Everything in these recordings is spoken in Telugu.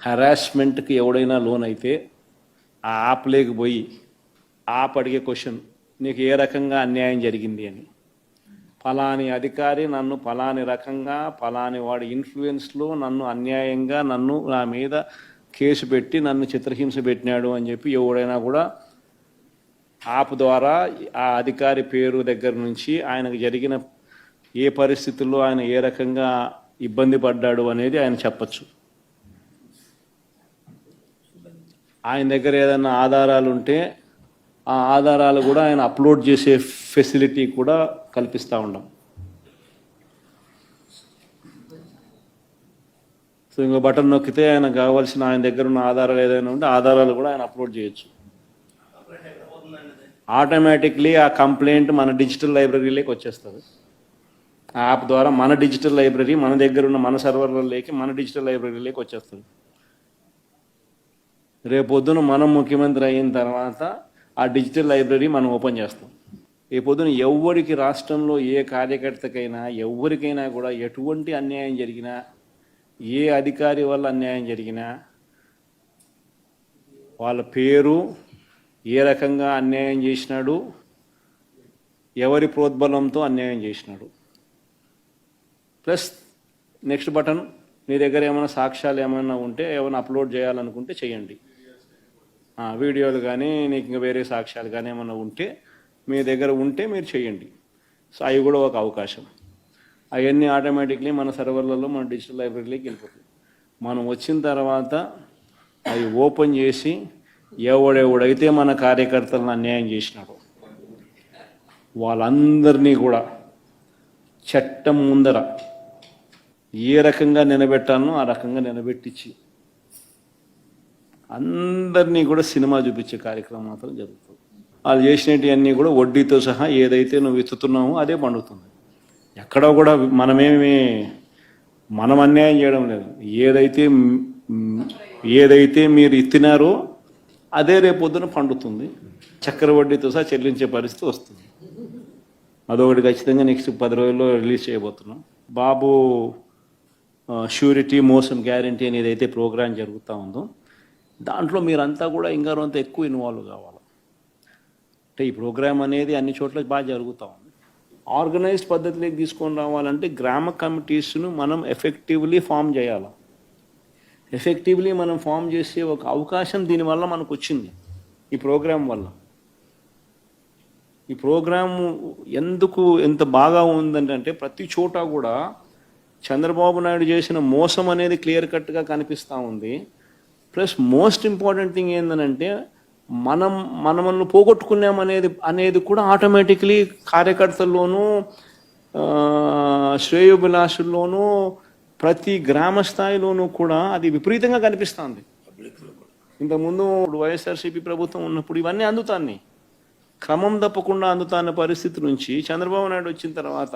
హరాస్మెంట్కి ఎవడైనా లోన్ అయితే ఆ యాప్లోకి పోయి యాప్ అడిగే క్వశ్చన్, నీకు ఏ రకంగా అన్యాయం జరిగింది అని. ఫలాని అధికారి నన్ను ఫలాని రకంగా ఫలాని వాడి ఇన్ఫ్లుయెన్స్లో నన్ను అన్యాయంగా నా మీద కేసు పెట్టి నన్ను చిత్రహింస పెట్టినాడు అని చెప్పి ఎవడైనా కూడా యాప్ ద్వారా ఆ అధికారి పేరు దగ్గర నుంచి ఆయనకు జరిగిన ఏ పరిస్థితుల్లో ఆయన ఏ రకంగా ఇబ్బంది పడ్డాడు అనేది ఆయన చెప్పచ్చు. ఆయన దగ్గర ఏదైనా ఆధారాలు ఉంటే ఆ ఆధారాలు కూడా ఆయన అప్లోడ్ చేసే ఫెసిలిటీ కూడా కల్పిస్తూ ఉన్నాం. సో ఇంకో బటన్ నొక్కితే ఆయన కావాల్సిన ఆయన దగ్గర ఉన్న ఆధారాలు ఏదైనా ఉంటే ఆధారాలు కూడా ఆయన అప్లోడ్ చేయొచ్చు. ఆటోమేటిక్లీ ఆ కంప్లైంట్ మన డిజిటల్ లైబ్రరీలోకి వచ్చేస్తుంది. ఆ యాప్ ద్వారా మన డిజిటల్ లైబ్రరీ మన దగ్గర ఉన్న మన సర్వర్లలోకి మన డిజిటల్ లైబ్రరీలోకి వచ్చేస్తుంది. రేపొద్దున మనం ముఖ్యమంత్రి అయిన తర్వాత ఆ డిజిటల్ లైబ్రరీ మనం ఓపెన్ చేస్తాం. రేపొద్దున ఎవరికి రాష్ట్రంలో ఏ కార్యకర్తకైనా ఎవరికైనా కూడా ఎటువంటి అన్యాయం జరిగినా, ఏ అధికారి వల్ల అన్యాయం జరిగినా, వాళ్ళ పేరు, ఏ రకంగా అన్యాయం చేసినాడు, ఎవరి ప్రోద్బలంతో అన్యాయం చేసినాడు, ప్లస్ నెక్స్ట్ బటన్, మీ దగ్గర ఏమైనా సాక్ష్యాలు ఏమైనా ఉంటే ఏమైనా అప్లోడ్ చేయాలనుకుంటే చేయండి. వీడియోలు కానీ నీకు ఇంకా వేరే సాక్ష్యాలు కానీ ఏమైనా ఉంటే మీ దగ్గర ఉంటే మీరు చేయండి. సో అవి కూడా ఒక అవకాశం. అవన్నీ ఆటోమేటిక్లీ మన సర్వర్లలో మన డిజిటల్ లైబ్రరీలోకి వెళ్ళిపోతుంది. మనం వచ్చిన తర్వాత అవి ఓపెన్ చేసి ఎవడెవడైతే మన కార్యకర్తలను అన్యాయం చేసినాడో వాళ్ళందరినీ కూడా చట్టం ముందర ఏ రకంగా నిలబెట్టాలనో ఆ రకంగా నిలబెట్టించి అందరినీ కూడా సినిమా చూపించే కార్యక్రమం మాత్రం జరుగుతుంది. వాళ్ళు చేసినవన్నీ కూడా వడ్డీతో సహా ఏదైతే నువ్వు ఎత్తుతున్నావో అదే పండుతుంది. ఎక్కడో కూడా మనం అన్యాయం చేయడం లేదు. ఏదైతే మీరు ఎత్తినారో అదే రేపొద్దున పండుతుంది. చక్కెర వడ్డీతో సహా చెల్లించే పరిస్థితి వస్తుంది. అదొకటి ఖచ్చితంగా నెక్స్ట్ 10 రోజుల్లో రిలీజ్ చేయబోతున్నాం. బాబు ష్యూరిటీ మోసం గ్యారంటీ అనేది అయితే ప్రోగ్రాం జరుగుతూ ఉందో దాంట్లో మీరంతా కూడా ఇంకా కొంత ఎక్కువ ఇన్వాల్వ్ కావాలి. అంటే ఈ ప్రోగ్రామ్ అనేది అన్ని చోట్ల బాగా జరుగుతూ ఉంది. ఆర్గనైజ్డ్ పద్ధతిలోకి తీసుకొని రావాలంటే గ్రామ కమిటీస్ను మనం ఎఫెక్టివ్లీ ఫామ్ చేయాలి. ఎఫెక్టివ్లీ మనం ఫామ్ చేసే ఒక అవకాశం దీనివల్ల మనకు వచ్చింది ఈ ప్రోగ్రాం వల్ల. ఈ ప్రోగ్రాం ఎందుకు ఎంత బాగా ఉందంటే ప్రతి చోట కూడా చంద్రబాబు నాయుడు చేసిన మోసం అనేది క్లియర్ కట్గా కనిపిస్తూ ఉంది. ప్లస్ మోస్ట్ ఇంపార్టెంట్ థింగ్ ఏంటంటే మనల్ని పోగొట్టుకున్నామనేది కూడా ఆటోమేటిక్లీ కార్యకర్తల్లోనూ శ్రేయోభిలాషుల్లోనూ ప్రతి గ్రామ స్థాయిలోనూ కూడా అది విపరీతంగా కనిపిస్తుంది. ఇంతకుముందు వైఎస్ఆర్సీపీ ప్రభుత్వం ఉన్నప్పుడు ఇవన్నీ అందుతాన్ని క్రమం తప్పకుండా అందుతాన్న పరిస్థితి నుంచి చంద్రబాబు నాయుడు వచ్చిన తర్వాత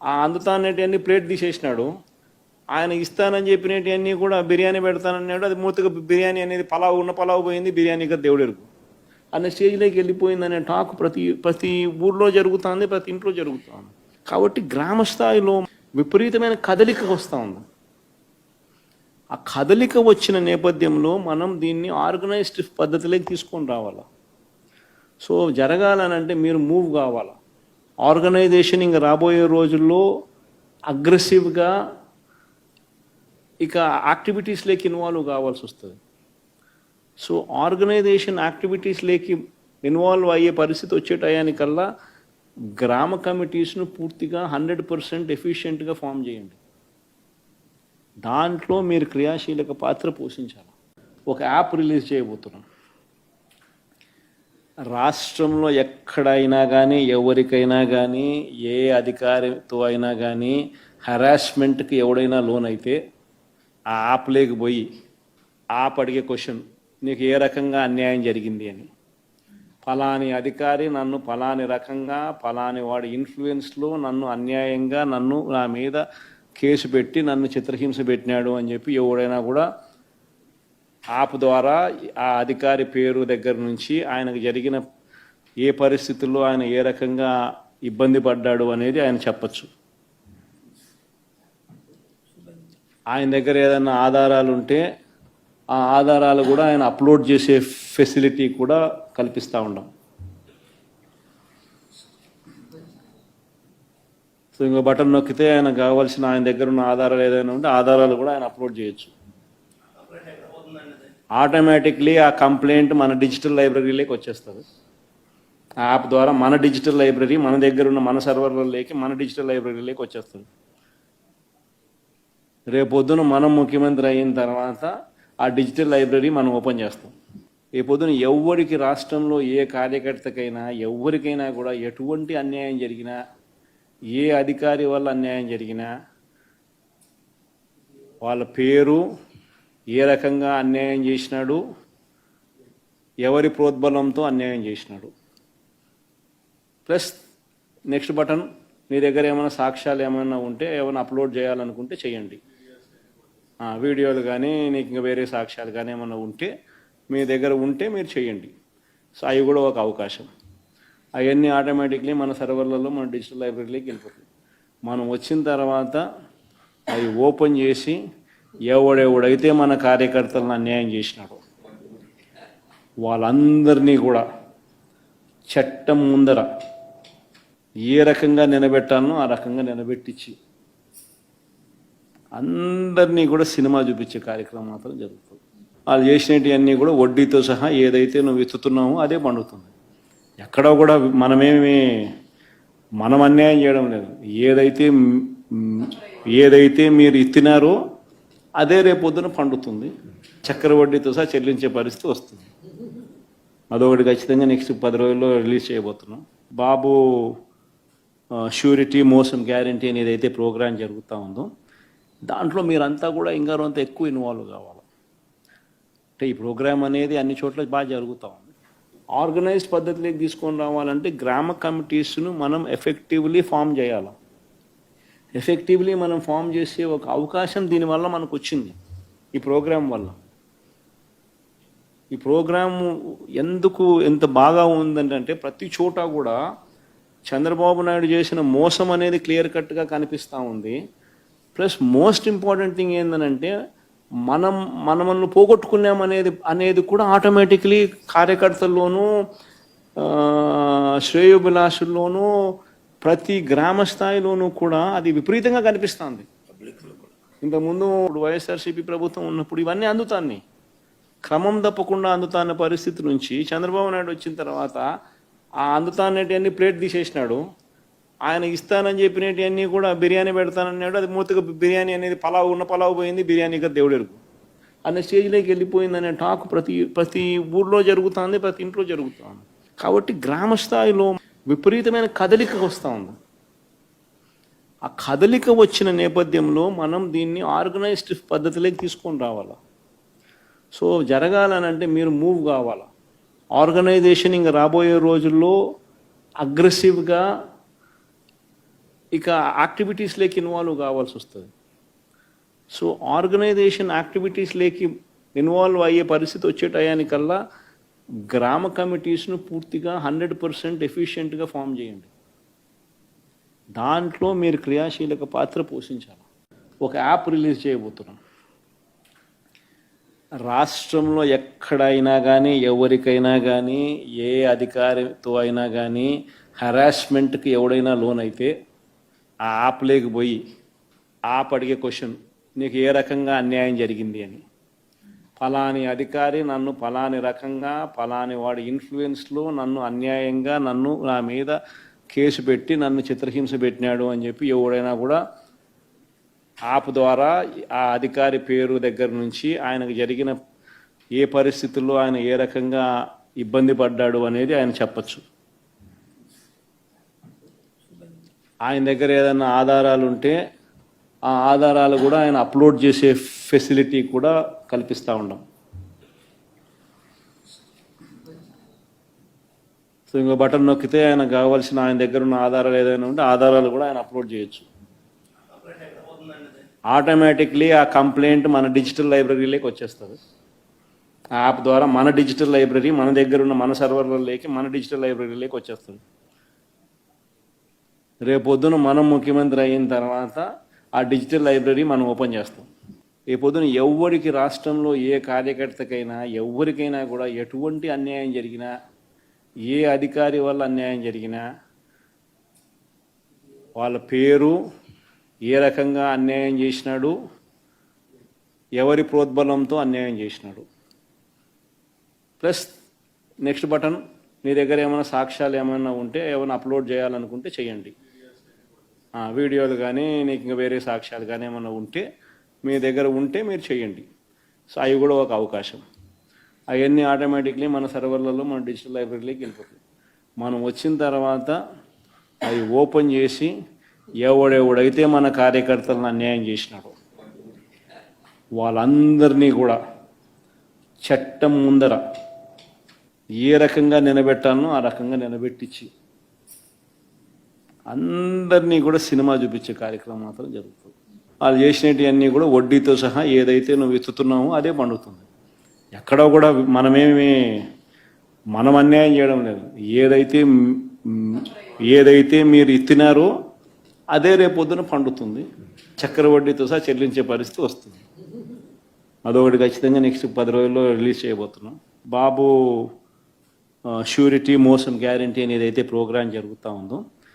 ఆ అందుతానేటివన్నీ ప్లేట్ తీసేసినాడు. ఆయన ఇస్తానని చెప్పినవన్నీ కూడా బిర్యానీ పెడతానన్నాడు. అది మూతగా బిర్యానీ అనేది పలావు పోయింది, బిర్యానీగా దేవుడెరుగు అన్న స్టేజ్లోకి వెళ్ళిపోయిందనే టాక్ ప్రతి ఊర్లో జరుగుతుంది, ప్రతి ఇంట్లో జరుగుతుంది. కాబట్టి గ్రామ స్థాయిలో విపరీతమైన కదలిక వస్తూ ఉంది. ఆ కదలిక వచ్చిన నేపథ్యంలో మనం దీన్ని ఆర్గనైజ్డ్ పద్ధతిలోకి తీసుకొని రావాలి. సో జరగాలనంటే మీరు మూవ్ కావాలి. ఆర్గనైజేషన్ ఇంకా రాబోయే రోజుల్లో అగ్రెసివ్గా ఇక యాక్టివిటీస్లోకి ఇన్వాల్వ్ కావాల్సి వస్తుంది. సో ఆర్గనైజేషన్ యాక్టివిటీస్లోకి ఇన్వాల్వ్ అయ్యే పరిస్థితి వచ్చే టయానికల్లా గ్రామ కమిటీస్ను పూర్తిగా 100% ఎఫిషియెంట్గా ఫామ్ చేయండి. దాంట్లో మీరు క్రియాశీలక పాత్ర పోషించాలి. ఒక యాప్ రిలీజ్ చేయబోతున్నాం. రాష్ట్రంలో ఎక్కడైనా కానీ ఎవరికైనా కానీ ఏ అధికారితో అయినా కానీ హరాస్మెంట్కి ఎవడైనా లోన్ అయితే ఆ యాప్లోకి పోయి యాప్ అడిగే క్వశ్చన్, నీకు ఏ రకంగా అన్యాయం జరిగింది అని. ఫలాని అధికారి నన్ను ఫలాని రకంగా ఫలాని వాడి ఇన్ఫ్లుయెన్స్లో నన్ను అన్యాయంగా నా మీద కేసు పెట్టి నన్ను చిత్రహింస పెట్టినాడు అని చెప్పి ఎవడైనా కూడా యాప్ ద్వారా ఆ అధికారి పేరు దగ్గర నుంచి ఆయనకు జరిగిన ఏ పరిస్థితుల్లో ఆయన ఏ రకంగా ఇబ్బంది పడ్డాడు అనేది ఆయన చెప్పచ్చు. ఆయన దగ్గర ఏదైనా ఆధారాలు ఉంటే ఆ ఆధారాలు కూడా ఆయన అప్లోడ్ చేసే ఫెసిలిటీ కూడా కల్పిస్తూ ఉన్నాం. సో ఇంకో బటన్ నొక్కితే ఆయన కావాల్సిన ఆయన దగ్గర ఉన్న ఆధారాలు ఏదైనా ఉంటే ఆధారాలు కూడా ఆయన అప్లోడ్ చేయొచ్చు. ఆటోమేటిక్లీ ఆ కంప్లైంట్ మన డిజిటల్ లైబ్రరీలోకి వచ్చేస్తుంది. ఆ యాప్ ద్వారా మన డిజిటల్ లైబ్రరీ మన దగ్గర ఉన్న మన సర్వర్లలోకి మన డిజిటల్ లైబ్రరీలోకి వచ్చేస్తుంది. రేపొద్దున మనం ముఖ్యమంత్రి అయిన తర్వాత ఆ డిజిటల్ లైబ్రరీ మనం ఓపెన్ చేస్తాం. రేపొద్దున ఎవరికి రాష్ట్రంలో ఏ కార్యకర్తకైనా ఎవరికైనా కూడా ఎటువంటి అన్యాయం జరిగినా, ఏ అధికారి వల్ల అన్యాయం జరిగినా, వాళ్ళ పేరు, ఏ రకంగా అన్యాయం చేసినాడు, ఎవరి ప్రోద్బలంతో అన్యాయం చేసినాడు, ప్లస్ నెక్స్ట్ బటన్ మీ దగ్గర ఏమైనా సాక్ష్యాలు ఏమైనా ఉంటే ఏమైనా అప్లోడ్ చేయాలనుకుంటే చేయండి. వీడియోలు కానీ నీకు ఇంకా వేరే సాక్ష్యాలు కానీ ఏమైనా ఉంటే మీ దగ్గర ఉంటే మీరు చేయండి. సో అవి కూడా ఒక అవకాశం. అవన్నీ ఆటోమేటిక్లీ మన సర్వర్లలో మన డిజిటల్ లైబ్రరీలోకి వెళ్ళిపోతుంది. మనం వచ్చిన తర్వాత అవి ఓపెన్ చేసి ఎవడెవడైతే మన కార్యకర్తలను అన్యాయం చేసినాడో వాళ్ళందరినీ కూడా చట్టం ముందర ఏ రకంగా నిలబెట్టాలనో ఆ రకంగా నిలబెట్టించి అందరినీ కూడా సినిమా చూపించే కార్యక్రమం మాత్రం జరుగుతుంది. వాళ్ళు చేసినవన్నీ కూడా వడ్డీతో సహా ఏదైతే నువ్వు ఎత్తుతున్నామో అదే పండుతుంది. ఎక్కడో కూడా మనం అన్యాయం చేయడం లేదు. ఏదైతే మీరు ఎత్తినారో అదే రేపొద్దున పండుతుంది. చక్కెర వడ్డీతో సహా చెల్లించే పరిస్థితి వస్తుంది. అదొకటి ఖచ్చితంగా నెక్స్ట్ 10 రోజుల్లో రిలీజ్ చేయబోతున్నాం. బాబు ష్యూరిటీ మోసం గ్యారంటీ అని ఏదైతే ప్రోగ్రాం జరుగుతూ ఉందో దాంట్లో మీరంతా కూడా ఇంకా అంత ఎక్కువ ఇన్వాల్వ్ కావాలి. అంటే ఈ ప్రోగ్రాం అనేది అన్ని చోట్ల బాగా జరుగుతూ ఉంది. ఆర్గనైజ్డ్ పద్ధతిలోకి తీసుకొని రావాలంటే గ్రామ కమిటీస్ను మనం ఎఫెక్టివ్లీ ఫామ్ చేయాలి. ఎఫెక్టివ్లీ మనం ఫామ్ చేసే ఒక అవకాశం దీనివల్ల మనకు వచ్చింది ఈ ప్రోగ్రాం వల్ల. ఈ ప్రోగ్రాము ఎందుకు ఎంత బాగా ఉందంటే ప్రతి చోట కూడా చంద్రబాబు నాయుడు చేసిన మోసం అనేది క్లియర్ కట్గా కనిపిస్తూ ఉంది. ప్లస్ మోస్ట్ ఇంపార్టెంట్ థింగ్ ఏంటంటే మనల్ని పోగొట్టుకున్నామనేది కూడా ఆటోమేటిక్లీ కార్యకర్తల్లోనూ శ్రేయోభిలాషుల్లోనూ ప్రతి గ్రామ స్థాయిలోనూ కూడా అది విపరీతంగా కనిపిస్తుంది. ఇంతకుముందు వైఎస్ఆర్సీపీ ప్రభుత్వం ఉన్నప్పుడు ఇవన్నీ అందుతాన్ని క్రమం తప్పకుండా అందుతాన్న పరిస్థితి నుంచి చంద్రబాబు నాయుడు వచ్చిన తర్వాత ఆ అందుతానేటివన్నీ ప్లేట్ తీసేసినాడు. ఆయన ఇస్తానని చెప్పినవన్నీ కూడా బిర్యానీ పెడతానన్నాడు. అది మూతగా బిర్యానీ అనేది పలావు పోయింది, బిర్యానీగా దేవుడెరుగు అనే స్టేజ్లోకి వెళ్ళిపోయిందనే టాక్ ప్రతి ఊర్లో జరుగుతుంది, ప్రతి ఇంట్లో జరుగుతుంది. కాబట్టి గ్రామ స్థాయిలో విపరీతమైన కదలిక వస్తూ ఉంది. ఆ కదలిక వచ్చిన నేపథ్యంలో మనం దీన్ని ఆర్గనైజ్డ్ పద్ధతిలోకి తీసుకొని రావాలి. సో జరగాలనంటే మీరు మూవ్ కావాలి. ఆర్గనైజేషన్ ఇంకా రాబోయే రోజుల్లో అగ్రెసివ్గా ఇక యాక్టివిటీస్లోకి ఇన్వాల్వ్ కావాల్సి వస్తుంది. సో ఆర్గనైజేషన్ యాక్టివిటీస్లోకి ఇన్వాల్వ్ అయ్యే పరిస్థితి వచ్చే టయానికల్లా గ్రామ కమిటీస్ను పూర్తిగా 100% ఎఫిషియెంట్గా ఫామ్ చేయండి. దాంట్లో మీరు క్రియాశీలక పాత్ర పోషించాలి. ఒక యాప్ రిలీజ్ చేయబోతున్నాం. రాష్ట్రంలో ఎక్కడైనా కానీ ఎవరికైనా కానీ ఏ అధికారితో అయినా కానీ హెరాస్మెంట్కి ఎవడైనా లోన్ అయితే ఆ యాప్లోకి పోయి యాప్ అడిగే క్వశ్చన్, నీకు ఏ రకంగా అన్యాయం జరిగింది అని, ఫలాని అధికారి నన్ను ఫలాని రకంగా ఫలాని వాడి ఇన్ఫ్లుయెన్స్లో నన్ను అన్యాయంగా నా మీద కేసు పెట్టి నన్ను చిత్రహింస పెట్టినాడు అని చెప్పి ఎవడైనా కూడా యాప్ ద్వారా ఆ అధికారి పేరు దగ్గర నుంచి ఆయనకు జరిగిన ఏ పరిస్థితుల్లో ఆయన ఏ రకంగా ఇబ్బంది పడ్డాడు అనేది ఆయన చెప్పచ్చు. ఆయన దగ్గర ఏదైనా ఆధారాలు ఉంటే ఆ ఆధారాలు కూడా ఆయన అప్లోడ్ చేసే ఫెసిలిటీ కూడా కల్పిస్తూ ఉన్నాం. సో ఇంకో బటన్ నొక్కితే ఆయన కావాల్సిన ఆయన దగ్గర ఉన్న ఆధారాలు ఏదైనా ఉంటే ఆధారాలు కూడా ఆయన అప్లోడ్ చేయొచ్చు. ఆటోమేటిక్లీ ఆ కంప్లైంట్ మన డిజిటల్ లైబ్రరీలోకి వచ్చేస్తుంది. ఆ యాప్ ద్వారా మన డిజిటల్ లైబ్రరీ మన దగ్గర ఉన్న మన సర్వర్లలోకి మన డిజిటల్ లైబ్రరీలోకి వచ్చేస్తుంది. రేపొద్దున మనం ముఖ్యమంత్రి అయిన తర్వాత ఆ డిజిటల్ లైబ్రరీ మనం ఓపెన్ చేస్తాం. ఈ పొద్దున ఎవ్వరికి రాష్ట్రంలో ఏ కార్యకర్తకైనా ఎవరికైనా కూడా ఎటువంటి అన్యాయం జరిగినా, ఏ అధికారి వల్ల అన్యాయం జరిగినా వాళ్ళ పేరు, ఏ రకంగా అన్యాయం చేసినాడు, ఎవరి ప్రోద్బలంతో అన్యాయం చేసినాడు, ప్లస్ నెక్స్ట్ బటన్ మీ దగ్గర ఏమైనా సాక్ష్యాలు ఏమైనా ఉంటే ఏమైనా అప్లోడ్ చేయాలనుకుంటే చేయండి. వీడియోలు కానీ నీకు ఇంకా వేరే సాక్ష్యాలు కానీ ఏమైనా ఉంటే మీ దగ్గర ఉంటే మీరు చేయండి. సో అవి కూడా ఒక అవకాశం. అవన్నీ ఆటోమేటిక్లీ మన సర్వర్లలో మన డిజిటల్ లైబ్రరీలోకి వెళ్ళిపోతుంది. మనం వచ్చిన తర్వాత అవి ఓపెన్ చేసి ఎవడెవడైతే మన కార్యకర్తలను అన్యాయం చేసినాడో వాళ్ళందరినీ కూడా చట్టం ముందర ఏ రకంగా నిలబెట్టాలనో ఆ రకంగా నిలబెట్టించి అందరినీ కూడా సినిమా చూపించే కార్యక్రమం మాత్రం జరుగుతుంది. వాళ్ళు చేసినవన్నీ కూడా వడ్డీతో సహా ఏదైతే నువ్వు ఎత్తుతున్నావో అదే పండుతుంది. ఎక్కడో కూడా మనం అన్యాయం చేయడం లేదు. ఏదైతే మీరు ఎత్తినారో అదే రేపొద్దున పండుతుంది. చక్కెర వడ్డీతో సహా చెల్లించే పరిస్థితి వస్తుంది. అదొకటి ఖచ్చితంగా నెక్స్ట్ 10 రోజుల్లో రిలీజ్ చేయబోతున్నాం. బాబు షూరిటీ మోషన్ గ్యారంటీ అనేది అయితే ప్రోగ్రాం జరుగుతూ ఉందో